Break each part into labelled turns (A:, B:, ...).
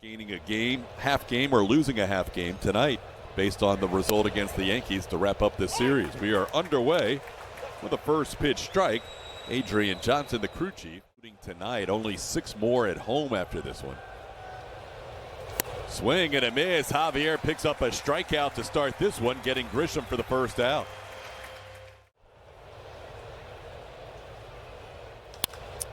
A: Gaining a game, half game, or losing a half game tonight based on the result against the Yankees to wrap up this series. We are underway with a first pitch strike. Adrian Johnson, the crew chief, tonight. Only 6 more at home after this one. Swing and a miss. Javier picks up a strikeout to start this one, getting Grisham for the first out.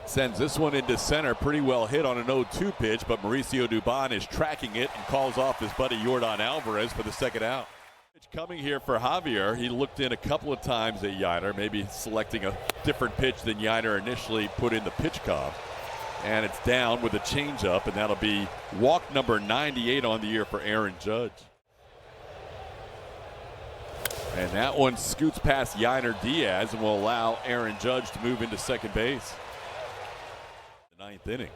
A: Sends this one into center. Pretty well hit on an 0-2 pitch, but Mauricio Dubon is tracking it and calls off his buddy Yordan Alvarez for the second out. Pitch coming here for Javier. He looked in a couple of times at Yainer, maybe selecting a different pitch than Yainer initially put in the pitch cob. And it's down with a changeup, and that'll be walk number 98 on the year for Aaron Judge. And that one scoots past Yainer Diaz and will allow Aaron Judge to move into second base. The 9th inning.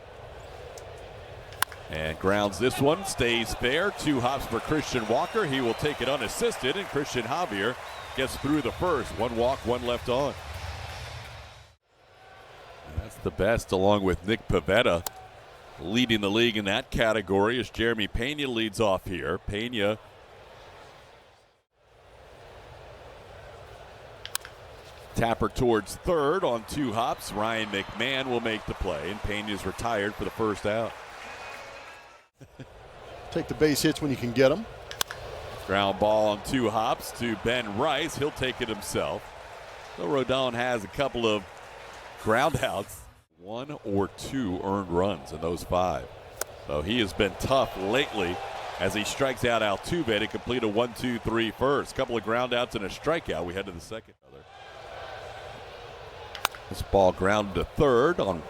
A: And grounds this one, stays fair. 2 hops for Christian Walker. He will take it unassisted, and Christian Javier gets through the first. 1 walk, 1 left on. And that's the best, along with Nick Pivetta leading the league in that category as Jeremy Pena leads off here. Pena tapper towards third on 2 hops. Ryan McMahon will make the play, and Pena's retired for the first out.
B: Take the base hits when you can get them.
A: Ground ball on 2 hops to Ben Rice. He'll take it himself. So Rodon has a couple of ground outs. 1 or 2 earned runs in those 5. So he has been tough lately as he strikes out Altuve to complete a 1-2-3 first. Couple of ground outs and a strikeout. We head to the second. This ball grounded to third on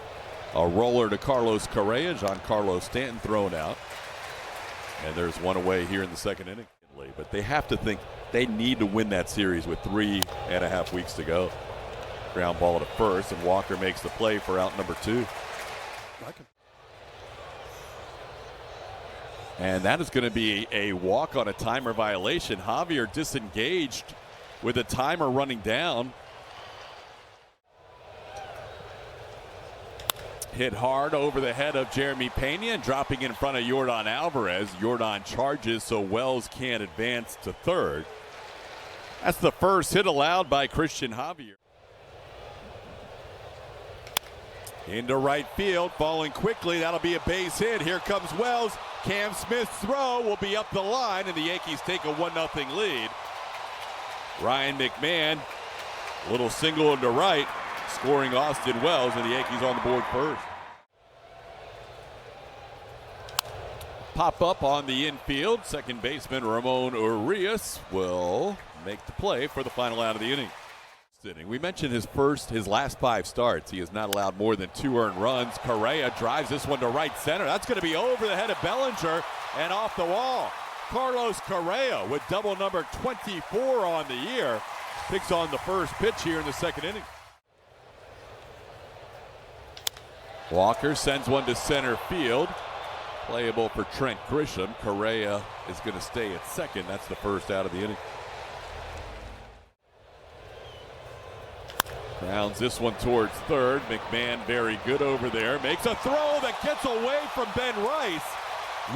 A: a roller to Carlos Correa. Giancarlo Stanton thrown out. And there's 1 away here in the second inning. But they have to think they need to win that series with 3.5 weeks to go. Ground ball to first, and Walker makes the play for out number 2. And that is going to be a walk on a timer violation. Javier disengaged with a timer running down. Hit hard over the head of Jeremy Pena and dropping in front of Yordan Alvarez. Yordan charges so Wells can't advance to third. That's the first hit allowed by Christian Javier. Into right field, falling quickly. That'll be a base hit. Here comes Wells. Cam Smith's throw will be up the line, and the Yankees take a 1-0 lead. Ryan McMahon, little single into right, scoring Austin Wells, and the Yankees on the board first. Pop up on the infield. Second baseman Ramon Urias will make the play for the final out of the inning. We mentioned his last 5 starts. He has not allowed more than 2 earned runs. Correa drives this one to right center. That's going to be over the head of Bellinger and off the wall. Carlos Correa with double number 24 on the year picks on the first pitch here in the second inning. Walker sends one to center field. Playable for Trent Grisham. Correa is going to stay at second. That's the first out of the inning. Grounds this one towards third. McMahon very good over there. Makes a throw that gets away from Ben Rice.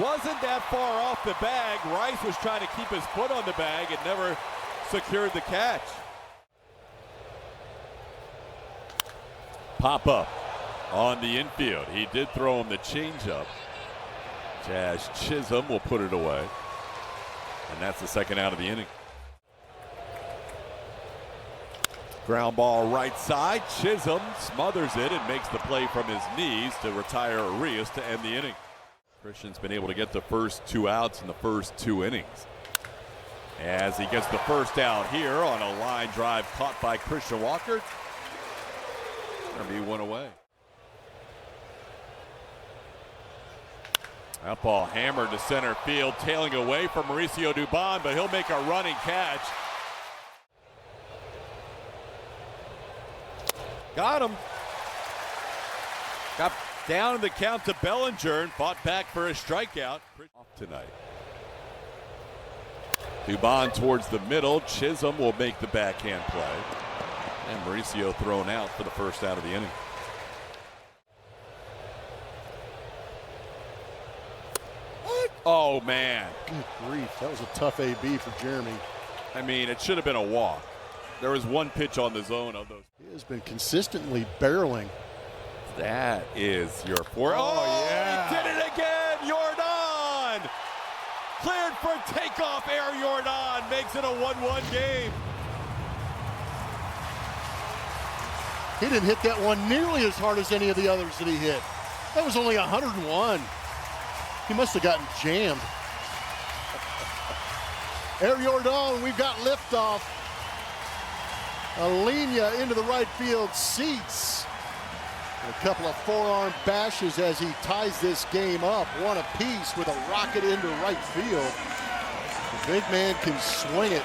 A: Wasn't that far off the bag. Rice was trying to keep his foot on the bag and never secured the catch. Pop up on the infield. He did throw him the changeup. Jazz Chisholm will put it away. And that's the second out of the inning. Ground ball right side. Chisholm smothers it and makes the play from his knees to retire Urias to end the inning. Christian's been able to get the first 2 outs in the first 2 innings. As he gets the first out here on a line drive caught by Christian Walker. Going to be 1 away. That ball hammered to center field, tailing away from Mauricio Dubon, but he'll make a running catch. Got him. Got down in the count to Bellinger and fought back for a strikeout tonight. Dubon towards the middle. Chisholm will make the backhand play. And Mauricio thrown out for the first out of the inning. Oh, man.
B: Good grief. That was a tough AB for Jeremy.
A: I mean, it should have been a walk. There was one pitch on the zone of those.
B: He has been consistently barreling.
A: That is your four.
B: Oh, yeah.
A: He did it again. Jordan. Cleared for takeoff. Air Jordan makes it a 1-1 game.
B: He didn't hit that one nearly as hard as any of the others that he hit. That was only 101. He must have gotten jammed. Air Jordan, we've got liftoff. Alenia into the right field seats. And a couple of forearm bashes as he ties this game up. One apiece with a rocket into right field. The big man can swing it.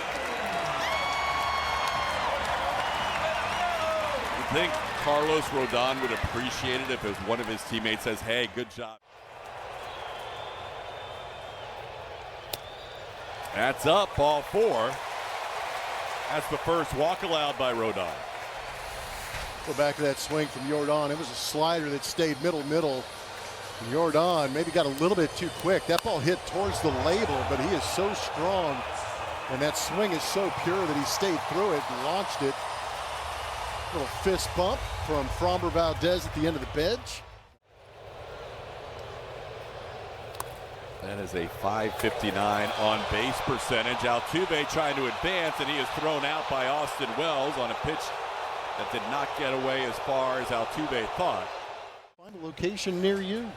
A: You think Carlos Rodon would appreciate it if it was one of his teammates says, hey, good job. That's up, ball 4. That's the first walk allowed by Rodon.
B: Go back to that swing from Jordan. It was a slider that stayed middle. And Jordan maybe got a little bit too quick. That ball hit towards the label, but he is so strong. And that swing is so pure that he stayed through it and launched it. Little fist bump from Framber Valdez at the end of the bench.
A: That is a .559 on base percentage. Altuve trying to advance, and he is thrown out by Austin Wells on a pitch that did not get away as far as Altuve thought.
B: Find a location near you.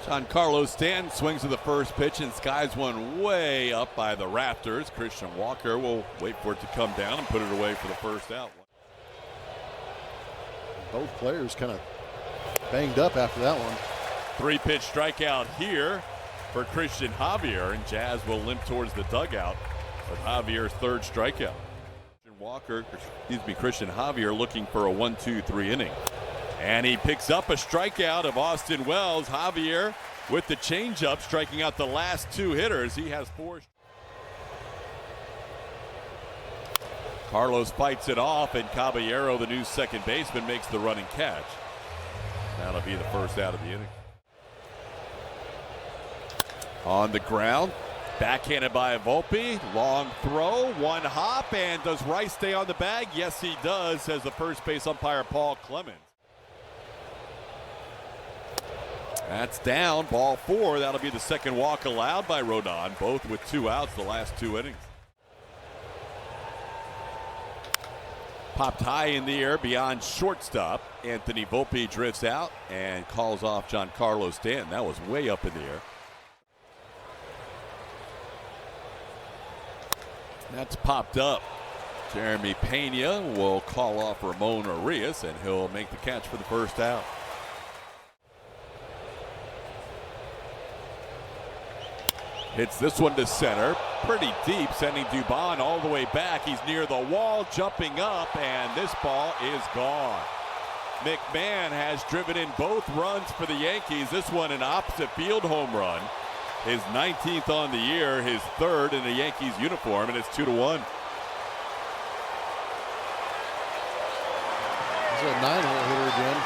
A: Giancarlo Stanton swings to the first pitch and skies one way up by the rafters. Christian Walker will wait for it to come down and put it away for the first out.
B: Both players kind of banged up after that one.
A: 3-pitch strikeout here for Christian Javier, and Jazz will limp towards the dugout with Javier's third strikeout. Christian Javier looking for a 1-2-3 inning. And he picks up a strikeout of Austin Wells. Javier with the changeup, striking out the last 2 hitters. He has 4. Carlos fights it off, and Caballero, the new second baseman, makes the running catch. That'll be the first out of the inning. On the ground, backhanded by Volpe, long throw, one hop, and does Rice stay on the bag? Yes, he does, says the first base umpire Paul Clemens. That's down, ball 4. That'll be the second walk allowed by Rodon, both with 2 outs the last 2 innings. Popped high in the air beyond shortstop. Anthony Volpe drifts out and calls off Giancarlo Stanton. That was way up in the air. That's popped up. Jeremy Pena will call off Ramon Arias, and he'll make the catch for the first out. Hits this one to center, pretty deep, sending Dubon all the way back. He's near the wall, jumping up, and this ball is gone. McMahon has driven in both runs for the Yankees. This one an opposite field home run. His 19th on the year, his 3rd in a Yankees uniform, and it's 2-1.
B: He's a 9-hole hitter again.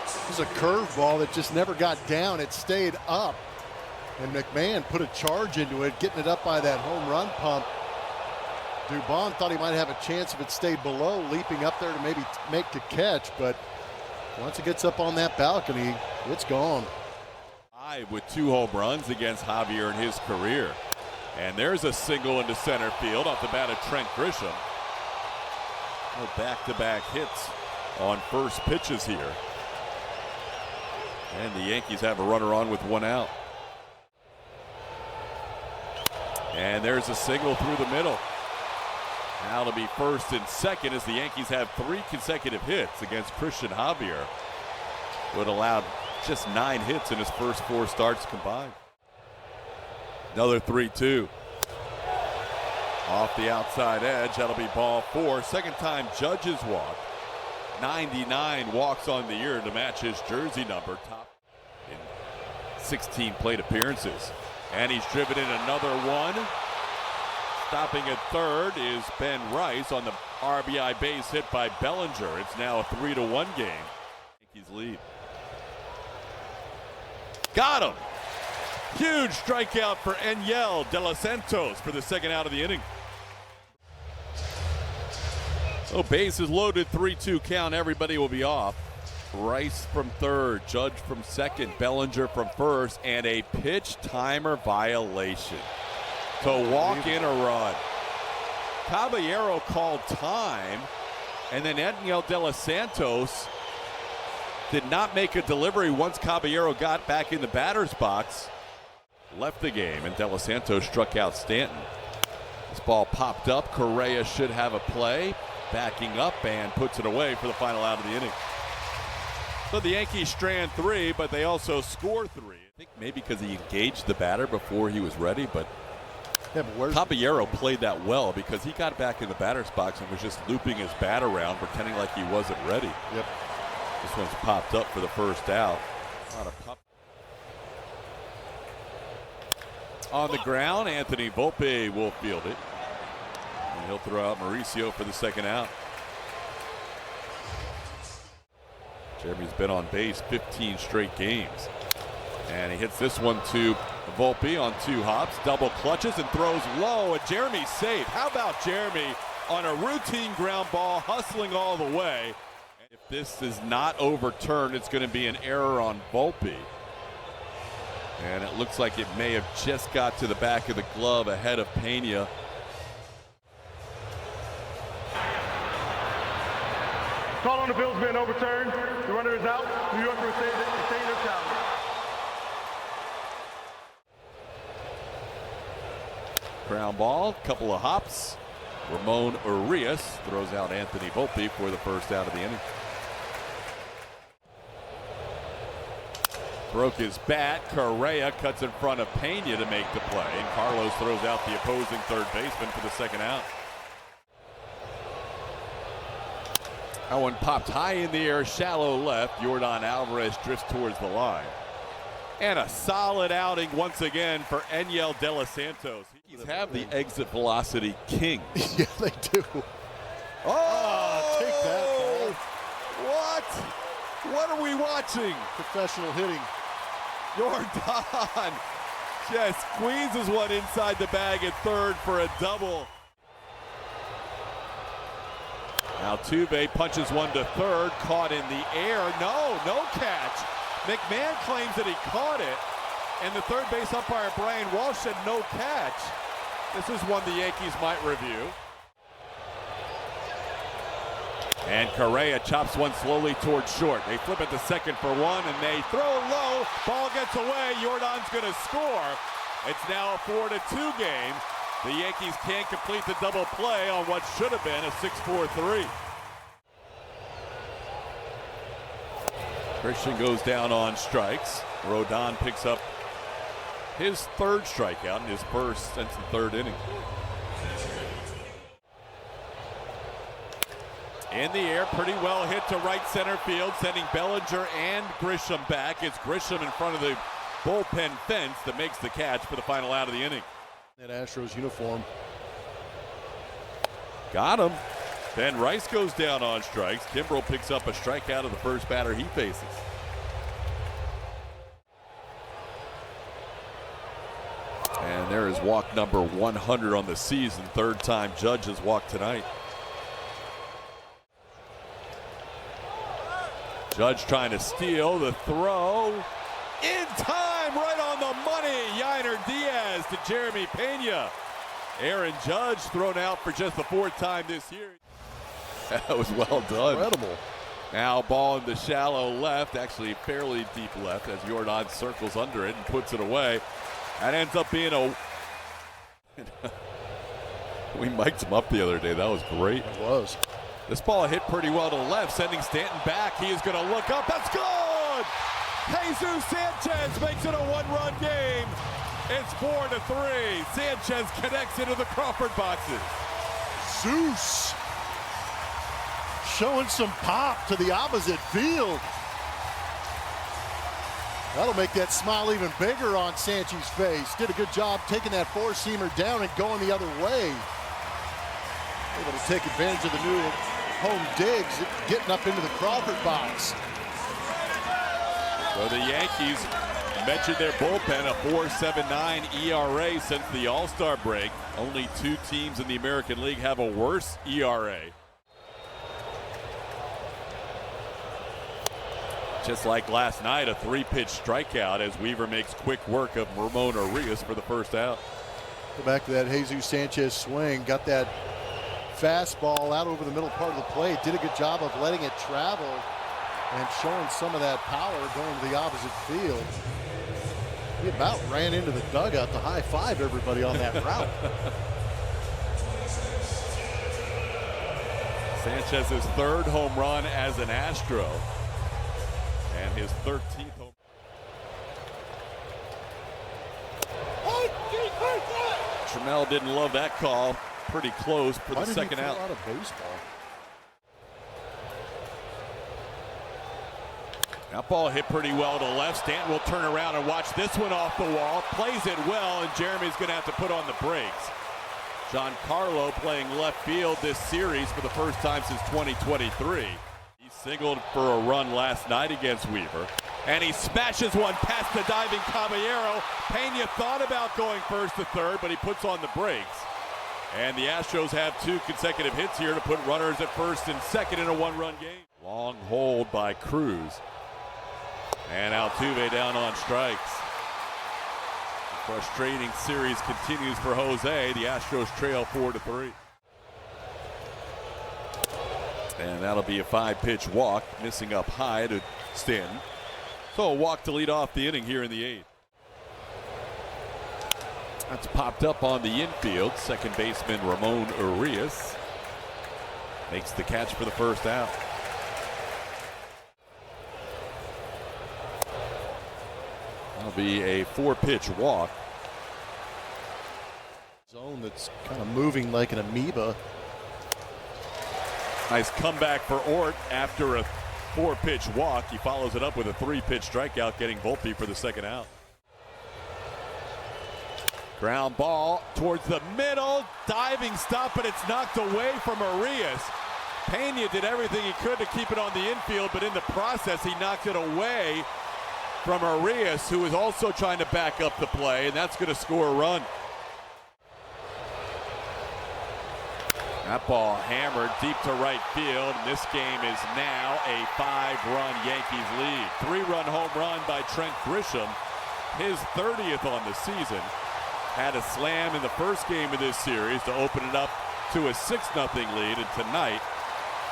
B: This is a curveball that just never got down. It stayed up. And McMahon put a charge into it, getting it up by that home run pump. Dubon thought he might have a chance if it stayed below, leaping up there to maybe make the catch, but once it gets up on that balcony, it's gone.
A: With 2 home runs against Javier in his career. And there's a single into center field off the bat of Trent Grisham. Back-to-back hits on first pitches here. And the Yankees have a runner on with 1 out. And there's a single through the middle. Now to be first and second as the Yankees have 3 consecutive hits against Christian Javier. Would allow just 9 hits in his first 4 starts combined. Another 3-2. Off the outside edge, that'll be ball 4. Second time Judge's walk. 99 walks on the year to match his jersey number, top in 16 plate appearances. And he's driven in another one. Stopping at third is Ben Rice on the RBI base hit by Bellinger. It's now a 3-1 game. Yankees lead. Got him. Huge strikeout for Enyel De Los Santos for the second out of the inning. Oh, bases loaded, 3-2 count. Everybody will be off. Rice from third, Judge from second, Bellinger from first, and a pitch timer violation to walk in a run. Caballero called time, and then Enyel De Los Santos did not make a delivery once Caballero got back in the batter's box. Left the game, and De Los Santos struck out Stanton. This ball popped up. Correa should have a play. Backing up and puts it away for the final out of the inning. So the Yankees strand 3, but they also score 3. I think maybe because he engaged the batter before he was ready, but Caballero played that well because he got back in the batter's box and was just looping his bat around, pretending like he wasn't ready.
B: Yep.
A: This one's popped up for the first out. On the ground, Anthony Volpe will field it. And he'll throw out Mauricio for the second out. Jeremy's been on base 15 straight games. And he hits this one to Volpe on 2 hops, double clutches and throws low, and Jeremy's safe. How about Jeremy on a routine ground ball, hustling all the way? If this is not overturned, it's going to be an error on Volpe. And it looks like it may have just got to the back of the glove ahead of Pena.
C: Call on the Bills being overturned. The runner is out. New York will stay in their challenge.
A: Ground ball, couple of hops. Ramon Urias throws out Anthony Volpe for the first out of the inning. Broke his bat. Correa cuts in front of Pena to make the play. And Carlos throws out the opposing third baseman for the second out. That one popped high in the air, shallow left. Yordan Alvarez drifts towards the line. And a solid outing once again for Enyel De Los Santos. He's have the exit velocity king.
B: Yeah, they do.
A: Oh,
B: take that,
A: what? What are we watching?
B: Professional hitting.
A: Yordan just squeezes one inside the bag at third for a double. Altuve punches one to third, caught in the air. No catch. McMahon claims that he caught it, and the third base umpire Brian Walsh said no catch. This is one the Yankees might review. And Correa chops one slowly towards short. They flip it to second for one, and they throw low. Ball gets away. Yordan's going to score. It's now a 4-2 game. The Yankees can't complete the double play on what should have been a 6-4-3. Christian goes down on strikes. Rodon picks up his third strikeout in his first since the third inning. In the air, pretty well hit to right center field, sending Bellinger and Grisham back. It's Grisham in front of the bullpen fence that makes the catch for the final out of the inning.
B: That Astros uniform.
A: Got him. Then Rice goes down on strikes. Kimbrel picks up a strikeout of the first batter he faces. And there is walk number 100 on the season. Third time Judge has walked tonight. Judge trying to steal the throw. In time, right on the money. Yainer Diaz to Jeremy Pena. Aaron Judge thrown out for just the 4th time this year. That was well done.
B: Incredible.
A: Now ball in the shallow left, actually fairly deep left, as Yordan circles under it and puts it away. That ends up being a... We mic'd him up the other day. That was great.
B: It was.
A: This ball hit pretty well to left, sending Stanton back. He is going to look up. That's good! Jesus Sanchez makes it a 1-run game. It's 4-3. Sanchez connects into the Crawford boxes.
B: Zeus showing some pop to the opposite field. That'll make that smile even bigger on Sanchez's face. Did a good job taking that four-seamer down and going the other way. Able to take advantage of the new home digs, getting up into the Crawford box.
A: So the Yankees Mentioned their bullpen, a 4.79 ERA since the All-Star break. Only 2 teams in the American League have a worse ERA. Just like last night, a 3-pitch strikeout as Weaver makes quick work of Ramon Urias for the first out.
B: Go back to that Jesus Sanchez swing. Got that fastball out over the middle part of the plate. Did a good job of letting it travel and showing some of that power going to the opposite field. He about ran into the dugout to high-five everybody on that route.
A: Sanchez's 3rd home run as an Astro and his 13th home. Trammell didn't love that call. Pretty close for the second out.
B: Out of baseball.
A: That ball hit pretty well to left. Stanton will turn around and watch this one off the wall. Plays it well, and Jeremy's going to have to put on the brakes. Giancarlo playing left field this series for the first time since 2023. He singled for a run last night against Weaver, and he smashes one past the diving Caballero. Pena thought about going first to third, but he puts on the brakes. And the Astros have 2 consecutive hits here to put runners at first and second in a 1-run game. Long hold by Cruz. And Altuve down on strikes. The frustrating series continues for Jose. The Astros trail 4-3. And that'll be a 5-pitch walk, missing up high to Stanton. So a walk to lead off the inning here in the 8th. That's popped up on the infield. Second baseman Ramon Urias makes the catch for the first out. That'll be a 4-pitch walk.
B: Zone that's kind of moving like an amoeba.
A: Nice comeback for Ort after a 4-pitch walk. He follows it up with a 3-pitch strikeout, getting Volpe for the second out. Ground ball towards the middle, diving stop, but it's knocked away from Urias. Pena did everything he could to keep it on the infield, but in the process he knocked it away from Urias, who is also trying to back up the play, and that's going to score a run. That ball hammered deep to right field, and this game is now a 5-run Yankees lead. 3-run home run by Trent Grisham, his 30th on the season. Had a slam in the first game of this series to open it up to a 6-0 lead, and tonight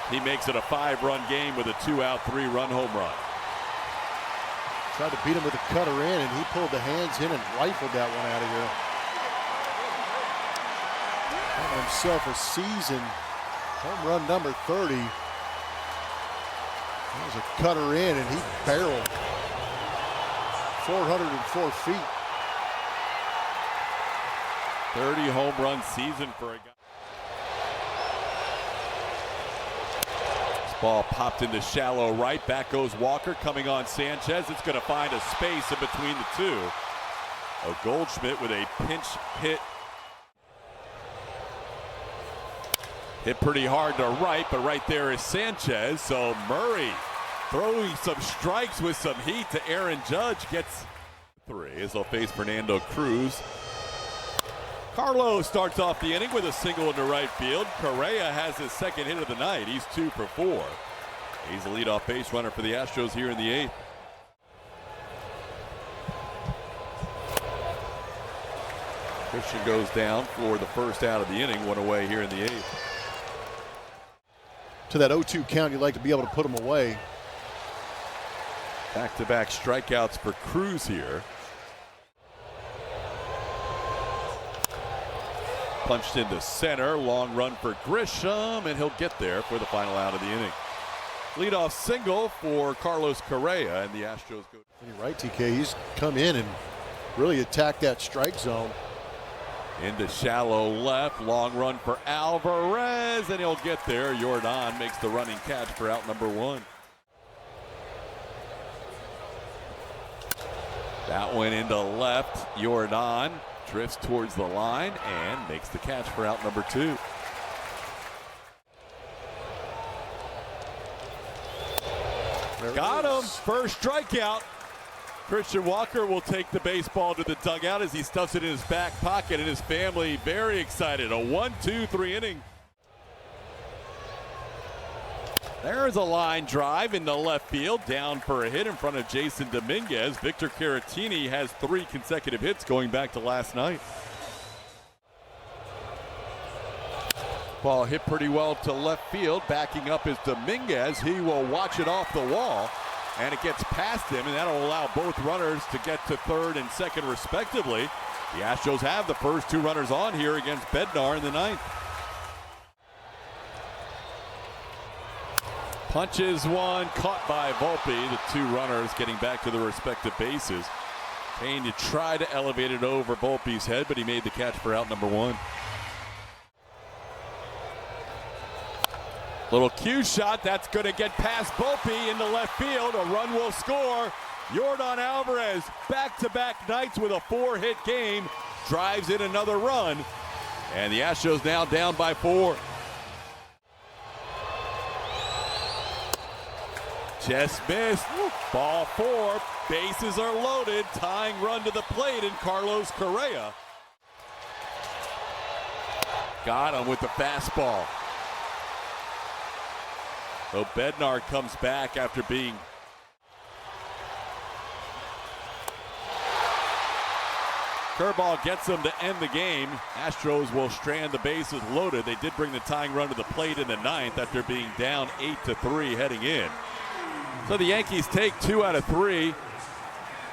A: he makes it a 5-run game with a 2-out, 3-run home run.
B: Tried to beat him with a cutter in, and he pulled the hands in and rifled that one out of here. Got himself a season home run number 30. That was a cutter in, and he barreled 404 feet.
A: 30 home run season for a guy. This ball popped into shallow right. Back goes Walker, coming on Sanchez. It's going to find a space in between the two. A Goldschmidt with a pinch hit. Hit pretty hard to right, but right there is Sanchez. So Murray throwing some strikes with some heat to Aaron Judge. Gets 3 as they'll face Fernando Cruz. Carlo starts off the inning with a single into right field. Correa has his second hit of the night. He's 2 for 4. He's the leadoff base runner for the Astros here in the 8th. Christian goes down for the first out of the inning, 1 away here in the 8th.
B: To that 0-2 count, you'd like to be able to put him away.
A: Back-to-back strikeouts for Cruz here. Punched into center, long run for Grisham, and he'll get there for the final out of the inning. Leadoff single for Carlos Correa, and the Astros go.
B: You're right, TK. He's come in and really attacked that strike zone.
A: Into shallow left, long run for Alvarez, and he'll get there. Jordan makes the running catch for out number 1. That went into left. Jordan drifts towards the line and makes the catch for out number 2. Got him. First strikeout. Christian Walker will take the baseball to the dugout as he stuffs it in his back pocket, and his family very excited. A 1-2-3 inning. There's a line drive into left field, down for a hit in front of Jason Dominguez. Victor Caratini has 3 consecutive hits going back to last night. Ball hit pretty well to left field. Backing up is Dominguez. He will watch it off the wall, and it gets past him, and that'll allow both runners to get to third and second respectively. The Astros have the first 2 runners on here against Bednar in the 9th. Punches one, caught by Volpe. The 2 runners getting back to their respective bases. Payne to try to elevate it over Volpe's head, but he made the catch for out number 1. Little cue shot, that's going to get past Volpe into left field. A run will score. Yordan Alvarez, back-to-back nights with a 4-hit game, drives in another run. And the Astros now down by 4. Just missed. Ball 4. Bases are loaded. Tying run to the plate in Carlos Correa. Got him with the fastball. So Bednar comes back after being curveball gets them to end the game. Astros will strand the bases loaded. They did bring the tying run to the plate in the 9th after being down 8-3 heading in. So the Yankees take 2 out of 3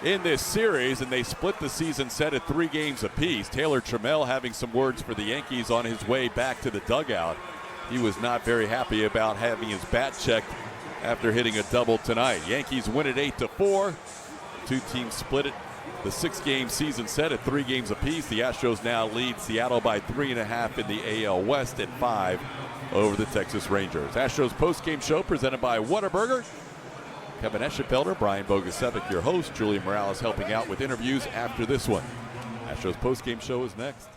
A: in this series, and they split the season set at 3 games apiece. Taylor Trammell having some words for the Yankees on his way back to the dugout. He was not very happy about having his bat checked after hitting a double tonight. Yankees win it 8-4. 2 teams split it. The 6-game season set at 3 games apiece. The Astros now lead Seattle by 3.5 in the AL West at 5 over the Texas Rangers. Astros postgame show presented by Whataburger. Kevin Eschenfelder, Brian Bogusevic, your host. Julia Morales helping out with interviews after this one. Astros postgame show is next.